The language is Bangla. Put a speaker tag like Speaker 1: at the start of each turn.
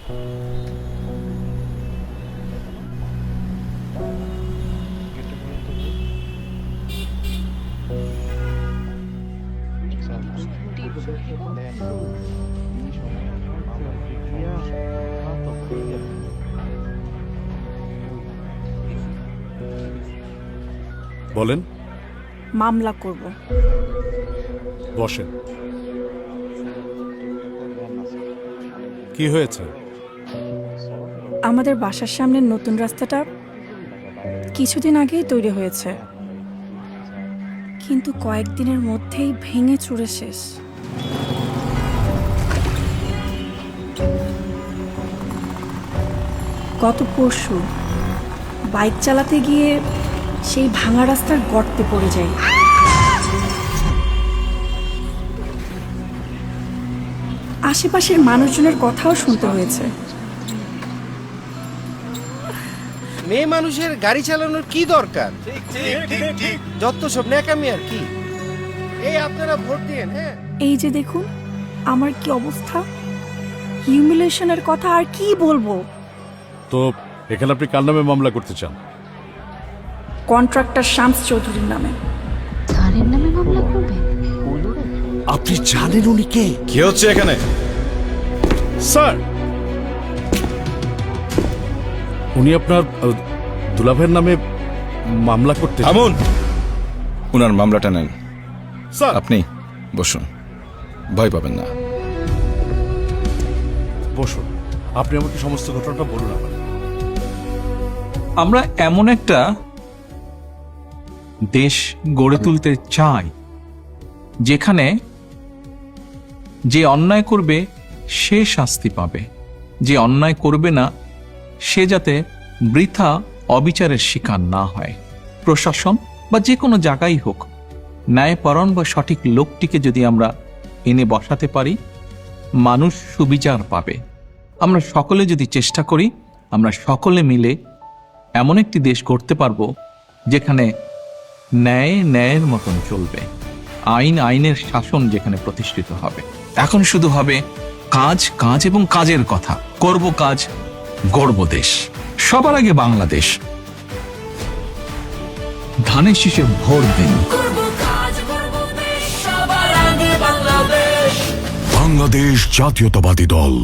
Speaker 1: বলেন।
Speaker 2: মামলা করব।
Speaker 1: বসেন। কি হয়েছে?
Speaker 2: আমাদের বাসার সামনের নতুন রাস্তাটা কিছুদিন আগেই তৈরি হয়েছে, কিন্তু কয়েকদিনের মধ্যেই ভেঙে চুরে শেষ। গত পরশু বাইক চালাতে গিয়ে সেই ভাঙা রাস্তার গর্তে পড়ে যাই। আশেপাশের মানুষজনের কথাও শুনতে হয়েছে।
Speaker 3: মেয়ে মানুষের গাড়ি চালানোর কি দরকার? যত সব ন্যাকামি আর কি। এই আপনারা ভোট দিয়েন। হ্যাঁ,
Speaker 2: এই যে দেখুন আমার কি অবস্থা, হিউমিলেশনের কথা আর কি বলবো।
Speaker 1: তো এখানে আপনি কার নামে মামলা করতে চান?
Speaker 2: কন্ট্রাক্টর শামস চৌধুরীর নামে।
Speaker 4: স্যারের নামে মামলা করবে?
Speaker 5: আপনি জানেন উনি কে?
Speaker 6: কি হচ্ছে এখানে?
Speaker 1: স্যার, উনি আপনার দুলাভাইয়ের নামে মামলা করতে চান।
Speaker 6: থামুন, উনার মামলাটা নেন।
Speaker 1: স্যার,
Speaker 6: আপনি বসুন, ভয় পাবেন না।
Speaker 1: বসুন। আপনি আমাকে সমস্ত ঘটনাটা বলুন।
Speaker 7: আমরা এমন একটা দেশ গড়ে তুলতে চাই যেখানে যে অন্যায় করবে সে শাস্তি পাবে, যে অন্যায় করবে না সে যাতে বৃথা অবিচারের শিকার না হয়। প্রশাসন বা যে কোনো জায়গায় হোক, ন্যায়পরায়ণ বা সঠিক লোকটিকে যদি আমরা এনে বসাতে পারি, মানুষ সুবিচার পাবে। আমরা সকলে যদি চেষ্টা করি, আমরা সকলে মিলে এমন একটি দেশ গড়তে পারবো যেখানে ন্যায় ন্যায়ের মতন চলবে, আইন আইনের শাসন যেখানে প্রতিষ্ঠিত হবে। এখন শুধু হবে কাজ, কাজ এবং কাজের কথা। করব কাজ, গড়ব দেশ। সবার আগে বাংলাদেশ। ধানের শীষে ভোট দিন।
Speaker 5: বাংলাদেশ জাতীয়তাবাদী দল।